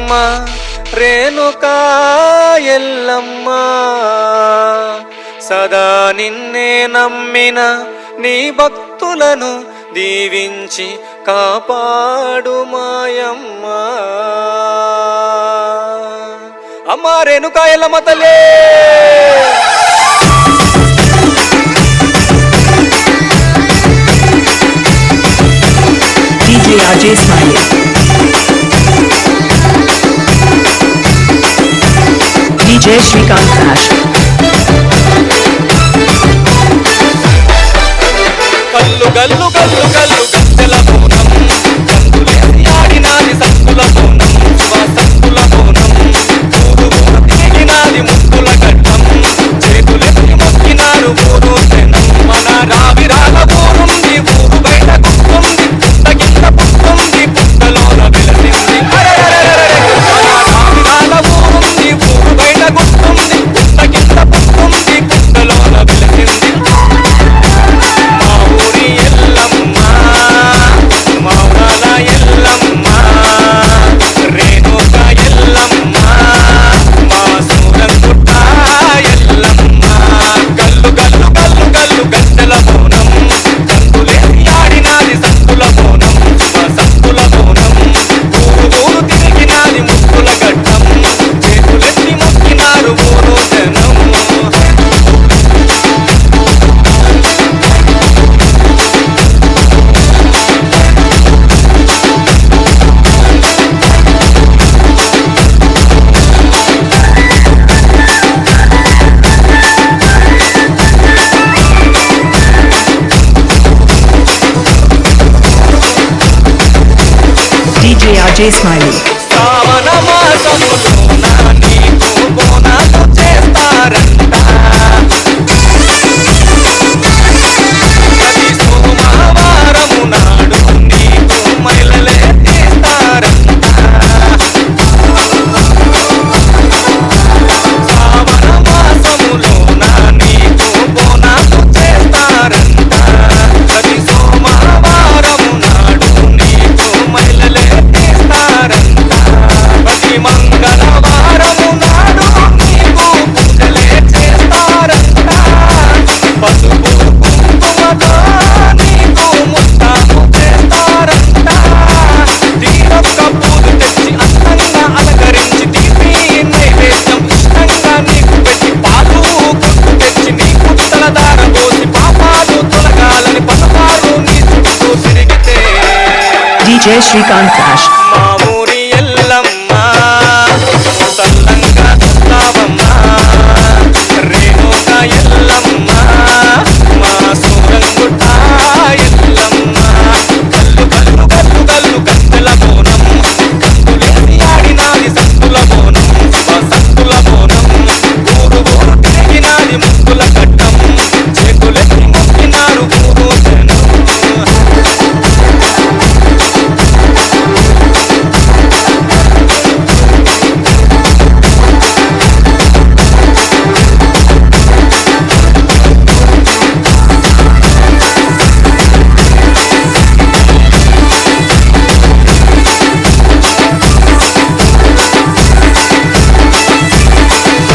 ఎల్లమ్మ రేణుకా ఎల్లమ్మ సదా నిన్నే నమ్మిన నీ భక్తులను దీవించి కాపాడు మాయమ్మ అమ్మ రేణుకా ఎల్లమ్మ తల్లే DJ RJ Smiley. DJ Shrikant Dash. కల్లు గల్లు గల్లు గల్లు గద్దెల బోనం కందులేసి ఆడినాది సంతుల బోనం శివ సంతుల బోనం ఊరు ఊరు తిరిగినాది ముద్దుల గడ్డం చేతులెత్తి మొక్కినారు ఊరు జనం మన రావిరాల ఊరుంది ఊరు బయట గుర్తుంది పుట్ట కింద పుట్టుంది పుట్టలోన వెలసింది రావిరాల ఊరుంది ఊరు బయట గుర్తుంది పుట్ట కింద పుట్టుంది పుట్టలోన వెలసింది ఎల్లమ్మ మౌరాల ఎల్లమ్మ రేణుక ఎల్లమ్మ మా సూరంగుట్ట ఎల్లమ్మ గల్లు గల్లు గల్లు గల్లు గద్దెల బోనం కందులేసి ఆడినాది సంతుల బోనం సంతుల బోనం ఊరు ఊరు తిరిగినాది ముక్కుల గడ్డం చేతులెత్తి మొక్కినారు ఊరు జనం DJ RJ Smiley. శ్రావణ మాసములోన నీకు బోనాలు చేస్తారంట ప్రతి సోమవారము నాడు నీకు మైలలే తీస్తారంట శ్రావణ మాసములోన నీకు బోనాలు చేస్తారంట ప్రతి సోమవారము నాడు నీకు మైలలే ప్రతి మంగళవారము నాడు నీకు పూజలే చేస్తారంట పసుపు కుంకుమతో నీకు ముస్తాబు చేస్తారంట తీరొక్క పూలు తెచ్చి అందంగా అలంకరించి తీపి నైవేద్యం ఇష్టంగా నీకు పెట్టి పాలు కొట్టు తెచ్చి నీకు తలదార పోసి పాపాలు తొలగాలని పదహారు నీ చుట్టూ తిరిగితే DJ Shrikant Dash. మా ఊరి ఎల్లమ్మ సల్లంగా చూస్తావమ్మ రేణుక ఎల్లమ్మ మా సూరంగుట్ట ఎల్లమ్మ గల్లు గల్లు గల్లు గల్లు గద్దెల బోనం కందులేసి ఆడినాది సంతుల బోనం శివ సంతుల బోనం ఊరు ఊరు తిరిగినాది ముక్కుల గడ్డం చేతులెత్తి మొక్కినారు ఊరు జనం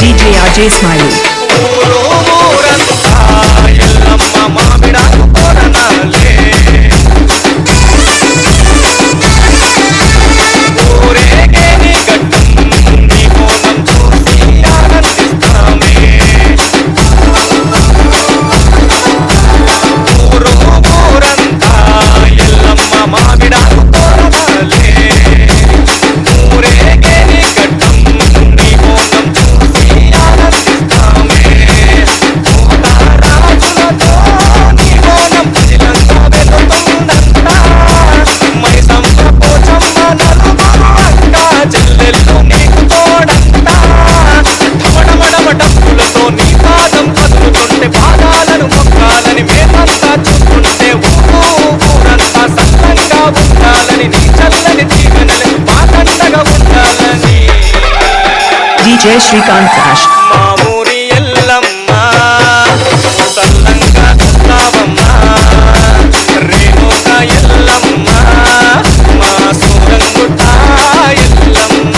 DJ RJ Smiley. ఊరు ఊరంతా ఎల్లమ్మ మామిడాకు తోరణాలే ఊరేగే నీ గడ్డం నీ కోణం చూసి ఆనందిస్తామే ఊరు ఊరంతా ఎల్లమ్మ మామిడాకు తోరణాలే ఊరేగే నీ గడ్డం నీ కోణం చూసి ఆనందిస్తామే రాజులతో నీ కోణం పదిలంగా వెలుతుందంట మైసమ్మ పోచమ్మ నలుగురు అక్క చెల్లెళ్ళు నీకు తోడంట ఢమఢమఢమ డప్పులతో నీ పాదం కదులుతుంటే పాదాలను మొక్కాలని మేమంతా చూస్తుంటే ఊరంతా సల్లంగా ఉండాలని నీ చల్లని దీవెనలు మాకండగా ఉండాలని DJ Shrikant Dash. మా ఊరి ఎల్లమ్మ సల్లంగా చూస్తావమ్మ రేణుక ఎల్లమ్మ మా సూరంగుట్ట ఎల్లమ్మ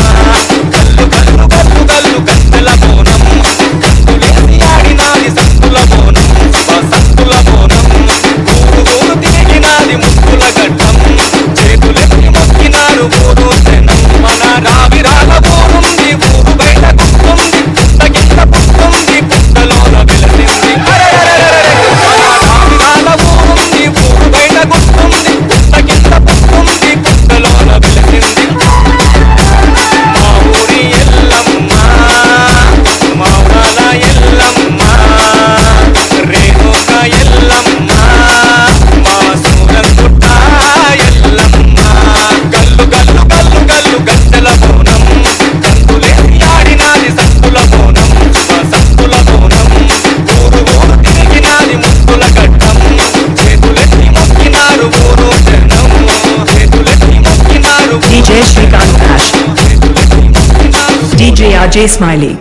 Ajay Smiley.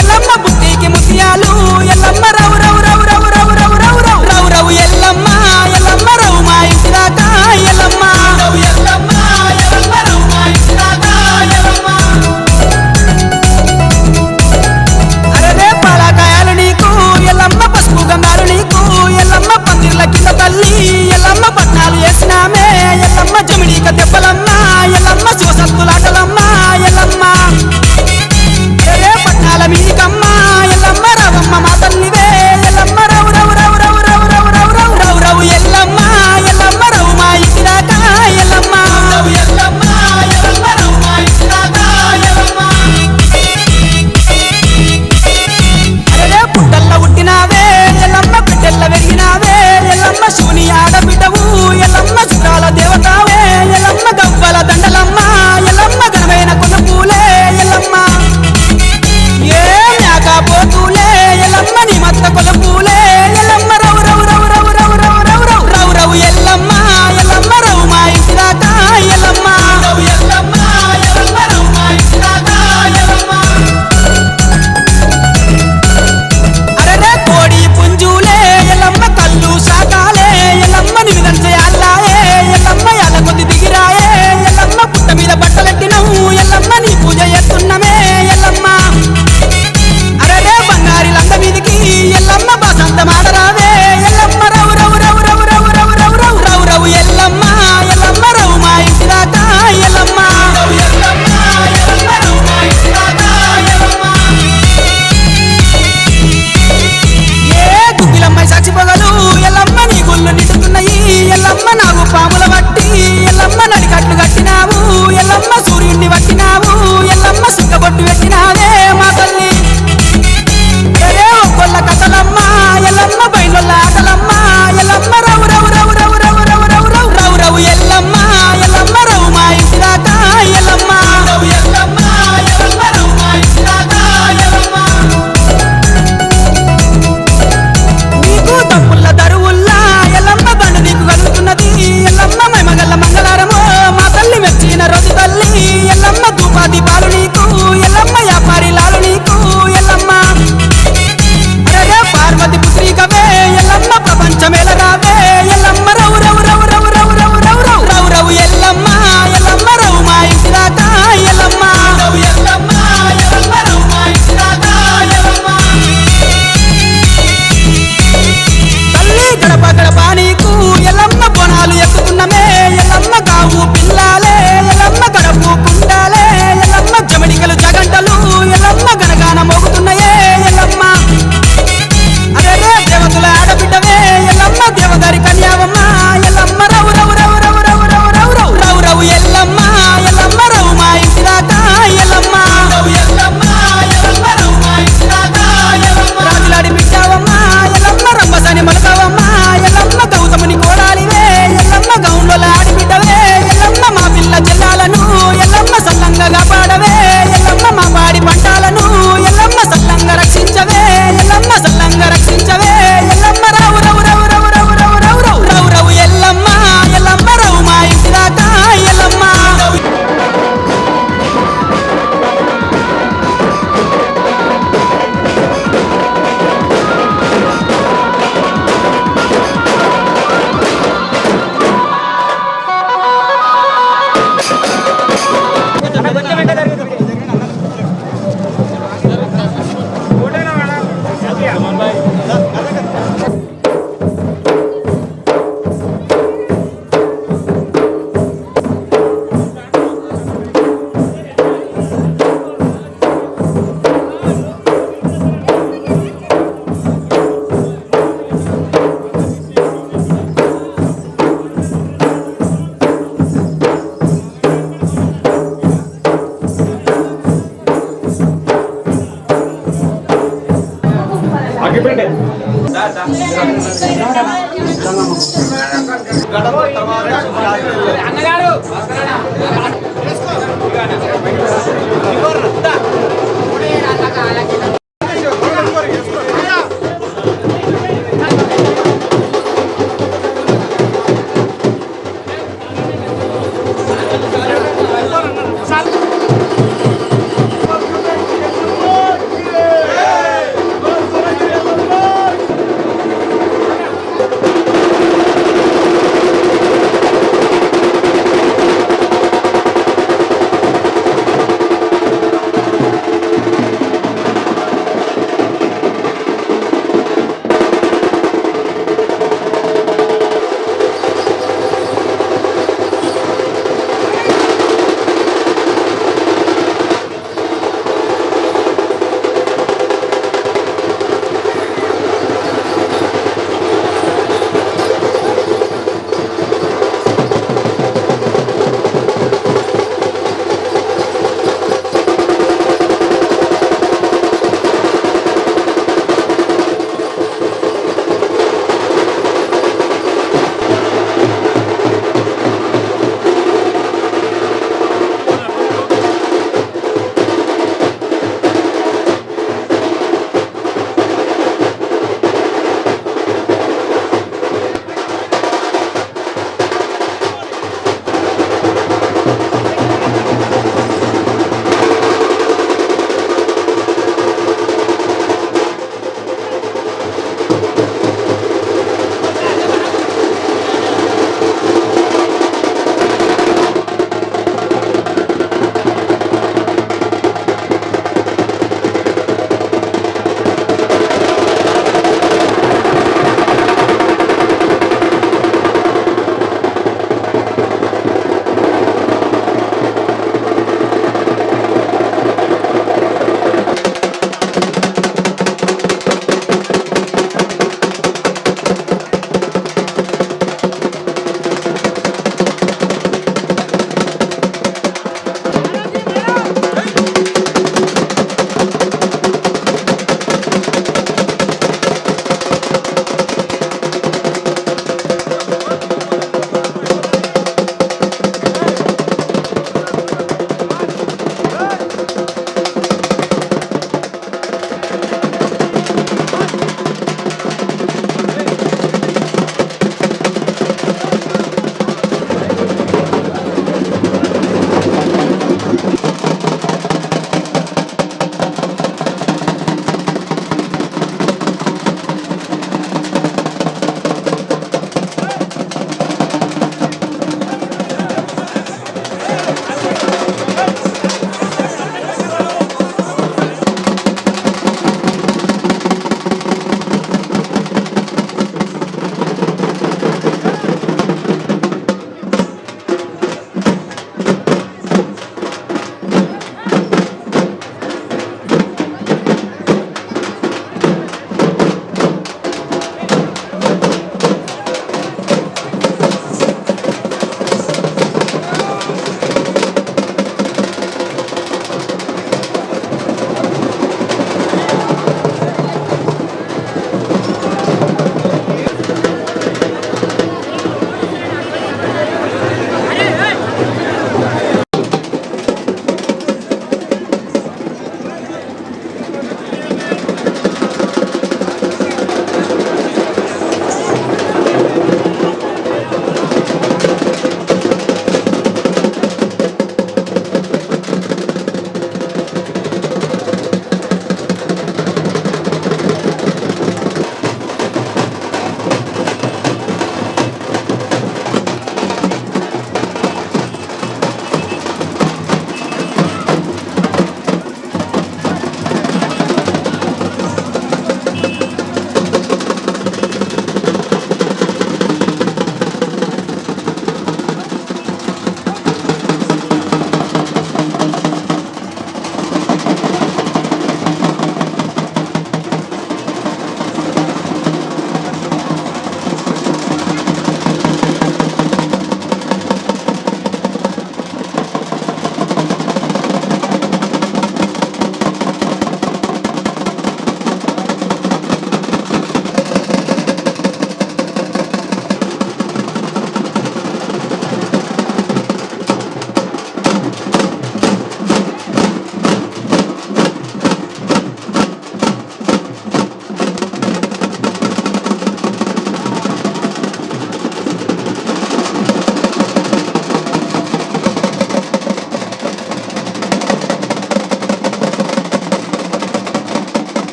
ఎల్లమ్మ బుద్ధికి ముత్యాలు ఎల్లమ్మ రౌ రౌ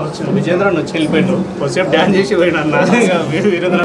వచ్చింది విజేంద్ర అని వచ్చి వెళ్ళిపోయిండు కొద్దిసేపు డ్యాన్స్ చేసి పోయినా అన్న ఇంకా వీరేంద్ర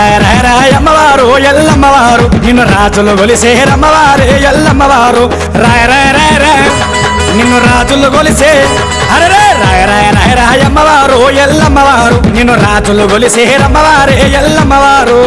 రాయ రాయ రాయ అమ్మవారు ఎల్లమ్మవారు నిన్ను రాజులు గొలిసే రమ్మవారే ఎల్లమ్మవారు రాయ రాయ రాయ రాయ నిన్ను రాజులు గొలిసే అరే రాయ రాయ రాయ రాయ అమ్మవారు ఎల్లమ్మవారు నిన్ను రాజులు గొలిసే రమ్మవారే ఎల్లమ్మవారు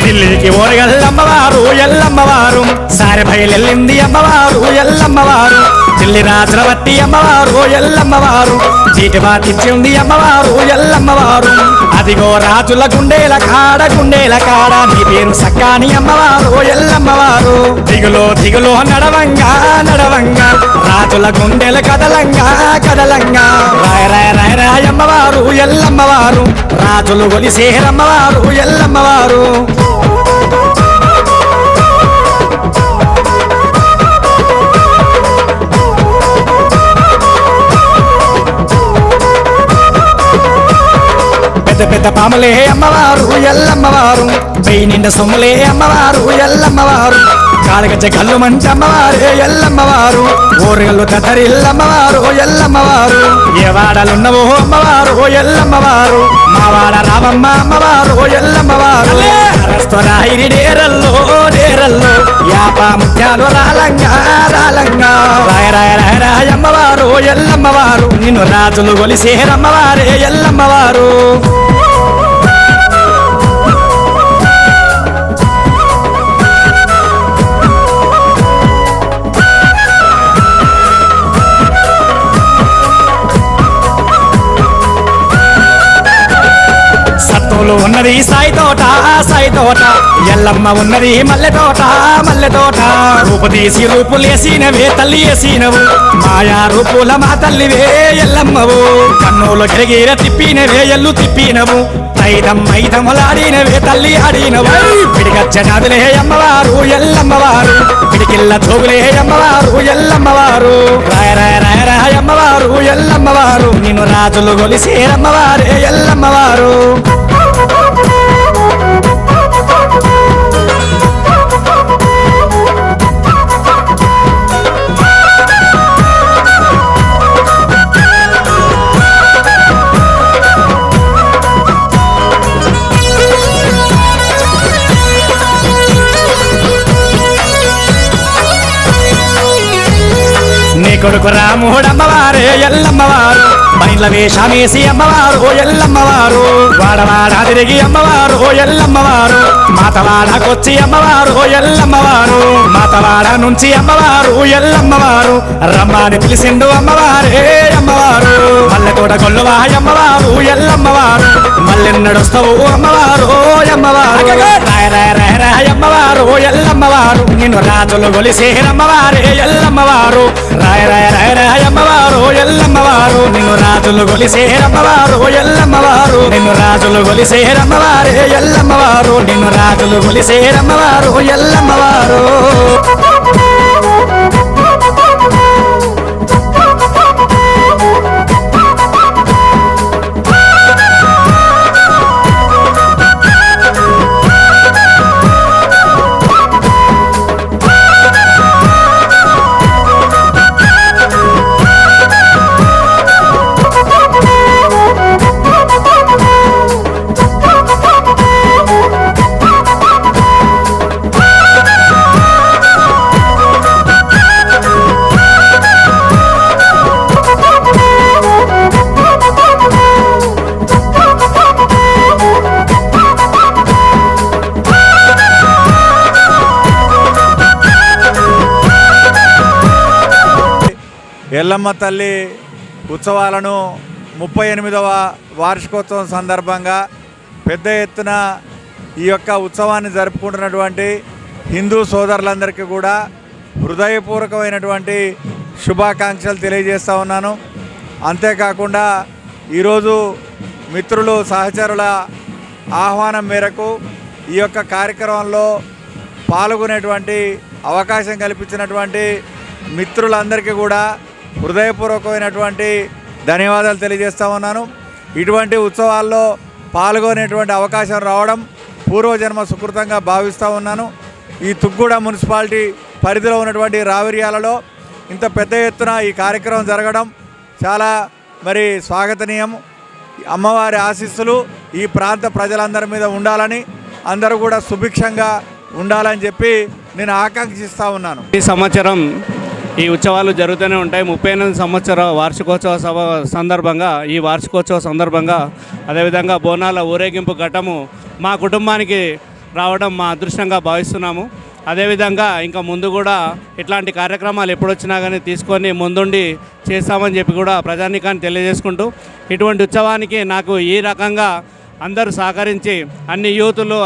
ఢిల్లీకి ఓరగల్లమ్మవారు ఎల్లమ్మవారు సారె బయలెల్లింది అమ్మవారు ఎల్లమ్మవారు ఢిల్లీ రాజరవత్తి అమ్మవారు ఎల్లమ్మవారు చీటి బాటిచ్చింది అమ్మవారు ఎల్లమ్మవారు అదిగో రాజుల గుండేల కాడ నీ పేరు సక్కాని అమ్మవారు ఎల్లమ్మవారు దిగులో దిగులో నడవంగా రాజుల గుండెల కదలంగా రాయ రాయ రాయ రాయ అమ్మవారు ఎల్లమ్మవారు రాజులు గొలిసేరమ్మవారు ఎల్లమ్మవారు పెద్ద పెద్ద పాములే అమ్మవారు ఎల్లమ్మవారు వెయ్యి నిండా సొమ్ములే అమ్మవారు ఎల్లమ్మవారు కాళగజ్జ కళ్ళు మంచి అమ్మవారే ఎల్లమ్మవారు ఊరుగల్లు తతరిల్లమ్మవారు ఎల్లమ్మవారు ఏ వాడలున్నవో అమ్మవారు ఎల్లమ్మవారు మా వాడ రామమ్మ అమ్మవారు ఎల్లమ్మవారు డేరల్లో యాప ముత్యాలు రాలంగా రాయ రాయ రాయ రాయ అమ్మవారు ఎల్లమ్మవారు నిన్ను రాజులు గొలిసేరమ్మవారే ఎల్లమ్మవారు సత్తులు ఉన్నది సాయి తోట ఎల్లమ్మ ఉన్నది మల్లె తోట రూపు తీసి రూపులేసినవే తల్లి వేసినవు మాయా రూపుల మా తల్లివే ఎల్లమ్మవు కన్నులు గిరగిర తిప్పినవే ఎల్లు తిప్పినవు మైదములాడినవే తల్లి ఆడినవు పిడిగచ్చనాదులే అమ్మవారు ఎల్లమ్మవారు పిడికిల్ల తోగులే అమ్మవారు ఎల్లమ్మవారు రాయ రాయ రాయ రాయ అమ్మవారు ఎల్లమ్మవారు నిన్ను రాజులు గొలిసేరమ్మవారే ఎల్లమ్మవారు నీ కొడుకు రాముడమ్మవారే ఎల్లమ్మవారు మైండ్ల వేషమేసి అమ్మవారు ఎల్లమ్మవారు వాడవాడ తిరిగి అమ్మవారు ఎల్లమ్మవారు మాతవాడకొచ్చి అమ్మవారు ఎల్లమ్మవారు మాతవాడ నుంచి అమ్మవారు ఎల్లమ్మవారు రమ్మని పిలిసిండు అమ్మవారే అమ్మవారు మల్లెతోట గొల్లువా అమ్మవారు ఎల్లమ్మవారు మల్లెన్నడొస్తావు అమ్మవారు అమ్మవారు రాయ రాయ రాయ రాయ అమ్మవారు ఎల్లమ్మవారు నిన్ను రాజులు గొలిసేరమ్మవారే ఎల్లమ్మవారు రాయ రాయ రాయ రాయ అమ్మవారు ఎల్లమ్మవారు నిన్ను రాజులు గొలిసేరమ్మవారు ఎల్లమ్మవారు నిన్ను రాజులు గొలిసేరమ్మవారే ఎల్లమ్మవారు నిన్ను రాజులు గొలిసేరమ్మవారు ఎల్లమ్మవారు ఎల్లమ్మ తల్లి ఉత్సవాలను 38వ వార్షికోత్సవం సందర్భంగా పెద్ద ఎత్తున ఈ యొక్క ఉత్సవాన్ని జరుపుకుంటున్నటువంటి హిందూ సోదరులందరికీ కూడా హృదయపూర్వకమైనటువంటి శుభాకాంక్షలు తెలియజేస్తూ ఉన్నాను. అంతేకాకుండా ఈరోజు మిత్రులు సహచరుల ఆహ్వానం మేరకు ఈ యొక్క కార్యక్రమంలో పాల్గొనేటువంటి అవకాశం కల్పించినటువంటి మిత్రులందరికీ కూడా హృదయపూర్వకమైనటువంటి ధన్యవాదాలు తెలియజేస్తూ ఉన్నాను. ఇటువంటి ఉత్సవాల్లో పాల్గొనేటువంటి అవకాశం రావడం పూర్వజన్మ సుకృతంగా భావిస్తూ ఉన్నాను. ఈ తుగ్గూడ మున్సిపాలిటీ పరిధిలో ఉన్నటువంటి రావిర్యాలలో ఇంత పెద్ద ఎత్తున ఈ కార్యక్రమం జరగడం చాలా మరి స్వాగతనీయం. అమ్మవారి ఆశీస్సులు ఈ ప్రాంత ప్రజలందరి మీద ఉండాలని, అందరూ కూడా సుభిక్షంగా ఉండాలని చెప్పి నేను ఆకాంక్షిస్తూ ఉన్నాను. ఈ సంవత్సరం ఈ ఉత్సవాలు జరుగుతూనే ఉంటాయి. 38 సంవత్సర వార్షికోత్సవ సభ సందర్భంగా, ఈ వార్షికోత్సవ సందర్భంగా అదేవిధంగా బోనాల ఊరేగింపు ఘట్టము మా కుటుంబానికి రావడం మా అదృష్టంగా భావిస్తున్నాము. అదేవిధంగా ఇంకా ముందు కూడా ఇట్లాంటి కార్యక్రమాలు ఎప్పుడొచ్చినా కానీ తీసుకొని ముందుండి చేస్తామని చెప్పి కూడా ప్రజానీకాన్ని తెలియజేసుకుంటూ, ఇటువంటి ఉత్సవానికి నాకు ఈ రకంగా అందరూ సహకరించి అన్ని యూతులు,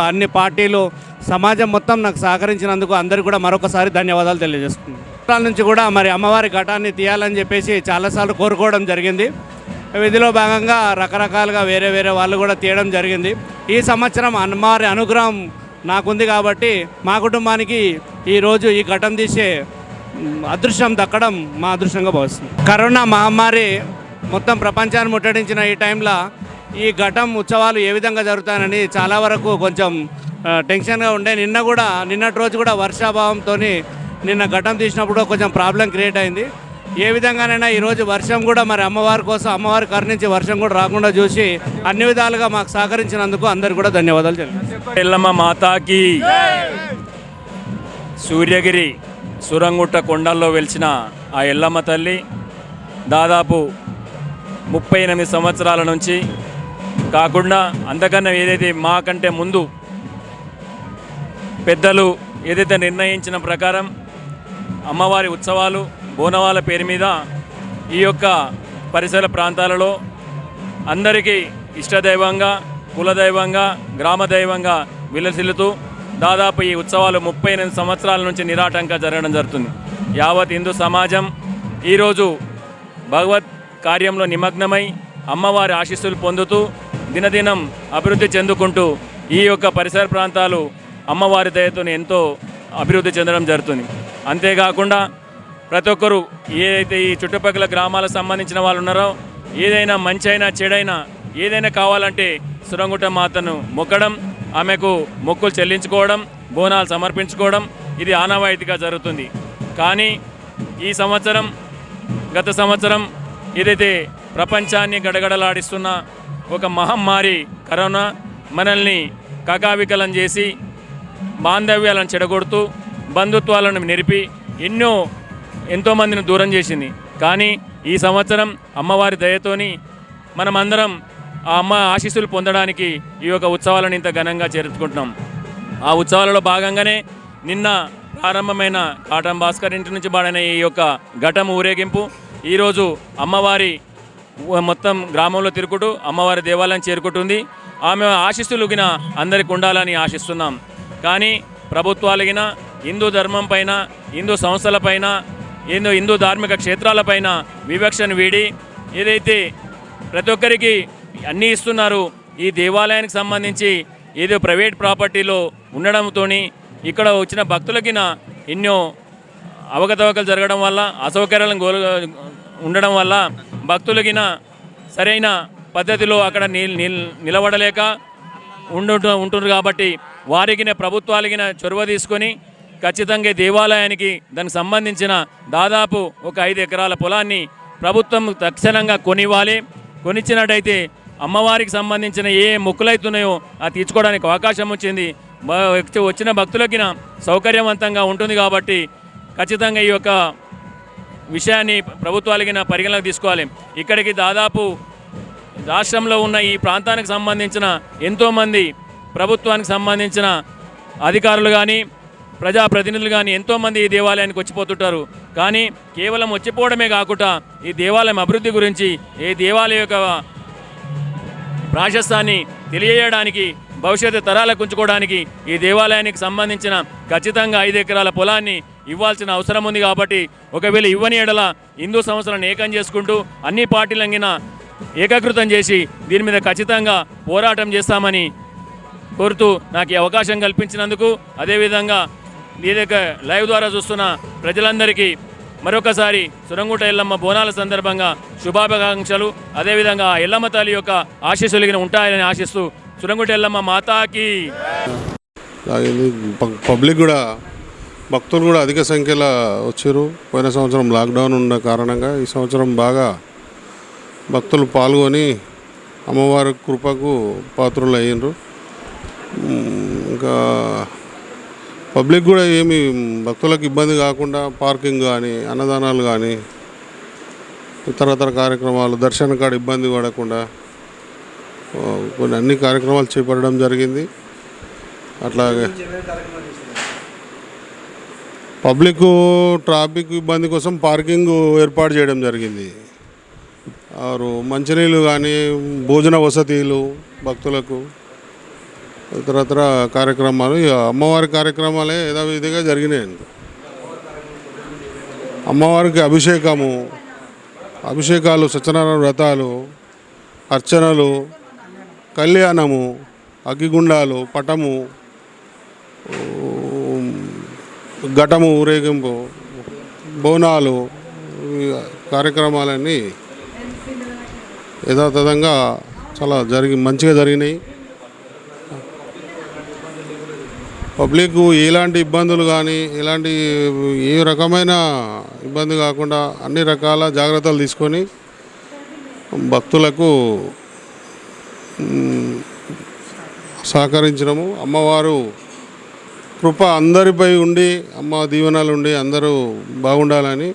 అన్ని పార్టీలు, సమాజం మొత్తం నాకు సహకరించినందుకు అందరికీ కూడా మరొకసారి ధన్యవాదాలు తెలియజేసుకుంటున్నాను. సంవత్సరాల నుంచి కూడా మరి అమ్మవారి ఘటాన్ని తీయాలని చెప్పేసి చాలాసార్లు కోరుకోవడం జరిగింది. విధిలో భాగంగా రకరకాలుగా వేరే వేరే వాళ్ళు కూడా తీయడం జరిగింది. ఈ సంవత్సరం అమ్మవారి అనుగ్రహం నాకుంది కాబట్టి మా కుటుంబానికి ఈరోజు ఈ ఘటన తీసే అదృష్టం దక్కడం మా అదృష్టంగా భావిస్తుంది. కరోనా మహమ్మారి మొత్తం ప్రపంచాన్ని ముట్టడించిన ఈ టైంలో ఈ ఘటం ఉత్సవాలు ఏ విధంగా జరుగుతాయని చాలా వరకు కొంచెం టెన్షన్గా ఉండే. నిన్నటి రోజు కూడా వర్షాభావంతో నిన్న ఘటం తీసినప్పుడు కొంచెం ప్రాబ్లం క్రియేట్ అయింది. ఏ విధంగానైనా ఈరోజు వర్షం కూడా మరి అమ్మవారి కోసం, అమ్మవారి కరు నుంచి వర్షం కూడా రాకుండా చూసి అన్ని విధాలుగా మాకు సహకరించినందుకు అందరికీ కూడా ధన్యవాదాలు తెలియజేస్తాను. ఎల్లమ్మ మాతాకి. సూర్యగిరి సురంగుట్ట కొండల్లో వెలిసిన ఆ ఎల్లమ్మ తల్లి దాదాపు 38 సంవత్సరాల నుంచి కాకుండా అంతకన్నా ఏదైతే మాకంటే ముందు పెద్దలు ఏదైతే నిర్ణయించిన ప్రకారం అమ్మవారి ఉత్సవాలు బోనవాల పేరు మీద ఈ యొక్క పరిసర ప్రాంతాలలో అందరికీ ఇష్టదైవంగా, కులదైవంగా, గ్రామదైవంగా విలసిల్లుతూ దాదాపు ఈ ఉత్సవాలు 38 సంవత్సరాల నుంచి నిరాటంగా జరగడం జరుగుతుంది. యావత్ హిందూ సమాజం ఈరోజు భగవత్ కార్యంలో నిమగ్నమై అమ్మవారి ఆశీస్సులు పొందుతూ దినదినం అభివృద్ధి చెందుకుంటూ ఈ యొక్క పరిసర ప్రాంతాలు అమ్మవారి దయతో ఎంతో అభివృద్ధి చెందడం జరుగుతుంది. అంతేకాకుండా ప్రతి ఒక్కరూ ఏదైతే ఈ చుట్టుపక్కల గ్రామాలకు సంబంధించిన వాళ్ళు ఉన్నారో ఏదైనా మంచైనా చెడైనా ఏదైనా కావాలంటే సురంగుట్ట మాతను మొక్కడం, ఆమెకు మొక్కులు చెల్లించుకోవడం, బోనాలు సమర్పించుకోవడం ఇది ఆనవాయితీగా జరుగుతుంది. కానీ ఈ సంవత్సరం, గత సంవత్సరం ఏదైతే ప్రపంచాన్ని గడగడలాడిస్తున్న ఒక మహమ్మారి కరోనా మనల్ని కకావికలం చేసి బాంధవ్యాలను చెడగొడుతూ బంధుత్వాలను నిరిపి ఎంతోమందిని దూరం చేసింది. కానీ ఈ సంవత్సరం అమ్మవారి దయతోని మనమందరం ఆ అమ్మ ఆశీస్సులు పొందడానికి ఈ యొక్క ఉత్సవాలను ఇంత ఘనంగా జరుపుకుంటున్నాం. ఆ ఉత్సవాలలో భాగంగానే నిన్న ప్రారంభమైన కాటం భాస్కర్ ఇంటి నుంచి బాడిన ఈ యొక్క ఘటం ఊరేగింపు ఈరోజు అమ్మవారి మొత్తం గ్రామంలో తిరుగుతూ అమ్మవారి దేవాలయం చేరుకుంటుంది. ఆమె ఆశీస్సులుగిన అందరికి ఉండాలని ఆశిస్తున్నాం. కానీ ప్రభుత్వాలగిన హిందూ ధర్మం పైన, హిందూ సంస్థలపైన, హిందూ ధార్మిక క్షేత్రాలపైన వివక్షను వీడి ఏదైతే ప్రతి ఒక్కరికి అన్నీ ఇస్తున్నారు, ఈ దేవాలయానికి సంబంధించి ఏదో ప్రైవేట్ ప్రాపర్టీలో ఉండడంతో ఇక్కడ వచ్చిన భక్తులకిన ఎన్నో అవకతవకలు జరగడం వల్ల, అసౌకర్యాలను ఉండడం వల్ల భక్తులకిన సరైన పద్ధతిలో అక్కడ నిలబడలేక ఉంటున్నారు. కాబట్టి వారికి ప్రభుత్వాలకిన చొరవ తీసుకొని ఖచ్చితంగా దేవాలయానికి దానికి సంబంధించిన దాదాపు ఒక 5 ఎకరాల పొలాన్ని ప్రభుత్వం తక్షణంగా కొనివ్వాలి. కొనిచ్చినట్టయితే అమ్మవారికి సంబంధించిన ఏ మొక్కులైతున్నాయో అది తీర్చుకోవడానికి అవకాశం వచ్చింది. వచ్చిన భక్తులకిన సౌకర్యవంతంగా ఉంటుంది. కాబట్టి ఖచ్చితంగా ఈ యొక్క విషయాన్ని ప్రభుత్వాలకిన పరిగణలోకి తీసుకోవాలి. ఇక్కడికి దాదాపు రాష్ట్రంలో ఉన్న ఈ ప్రాంతానికి సంబంధించిన ఎంతోమంది ప్రభుత్వానికి సంబంధించిన అధికారులు కానీ, ప్రజాప్రతినిధులు కానీ ఎంతోమంది ఈ దేవాలయానికి వచ్చిపోతుంటారు. కానీ కేవలం వచ్చిపోవడమే కాకుండా ఈ దేవాలయం అభివృద్ధి గురించి, ఈ దేవాలయం యొక్క ప్రాశస్త్యాన్ని తెలియజేయడానికి, భవిష్యత్తు తరాలకు ఉంచుకోవడానికి ఈ దేవాలయానికి సంబంధించిన ఖచ్చితంగా 5 ఎకరాల పొలాన్ని ఇవ్వాల్సిన అవసరం ఉంది. కాబట్టి ఒకవేళ ఇవ్వని ఎడల హిందూ సంస్థలను ఏకం చేసుకుంటూ అన్ని పార్టీలంగిన ఏకీకృతం చేసి దీని మీద ఖచ్చితంగా పోరాటం చేస్తామని కోరుతూ నాకు ఈ అవకాశం కల్పించినందుకు, అదేవిధంగా ఏదైతే లైవ్ ద్వారా చూస్తున్న ప్రజలందరికీ మరొకసారి సురంగుట ఎల్లమ్మ బోనాల సందర్భంగా శుభాకాంక్షలు, అదేవిధంగా ఆ ఎల్లమ్మ తల్లి యొక్క ఆశీస్సులు ఉంటాయని ఆశిస్తూ సురంగుట ఎల్లమ్మ మాతాకి. పబ్లిక్ కూడా భక్తులు కూడా అధిక సంఖ్యలో వచ్చారు. పోయిన సంవత్సరం లాక్డౌన్ ఉన్న కారణంగా ఈ సంవత్సరం బాగా భక్తులు పాల్గొని అమ్మవారి కృపకు పాత్రులు అయ్యారు. ఇంకా పబ్లిక్ కూడా ఏమి భక్తులకు ఇబ్బంది కాకుండా పార్కింగ్ కానీ, అన్నదానాలు కానీ, ఇతరతర కార్యక్రమాలు, దర్శన కాడ ఇబ్బంది పడకుండా కొన్ని అన్ని కార్యక్రమాలు చేపట్టడం జరిగింది. అట్లాగే పబ్లిక్ ట్రాఫిక్ ఇబ్బంది కోసం పార్కింగ్ ఏర్పాటు చేయడం జరిగింది. వారు మంచినీళ్ళు కానీ, భోజన వసతులు భక్తులకు, ఇతరతర కార్యక్రమాలు, అమ్మవారి కార్యక్రమాలే యథావిధిగా జరిగినాయండి. అమ్మవారికి అభిషేకాలు, సత్యనారాయణ వ్రతాలు, అర్చనలు, కళ్యాణము, అగ్గిగుండాలు, పటము, ఘటము, ఊరేగింపు, బోనాలు, కార్యక్రమాలన్నీ యథాతథంగా చాలా మంచిగా జరిగినాయి. పబ్లిక్ ఎలాంటి ఇబ్బందులు కానీ, ఏ రకమైన ఇబ్బంది కాకుండా అన్ని రకాల జాగ్రత్తలు తీసుకొని భక్తులకు సహకరించడము. అమ్మవారు కృప అందరిపై ఉండి, అమ్మ దీవెనలు ఉండి అందరూ బాగుండాలని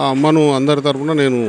ఆ అమ్మను అందరి తరపున నేను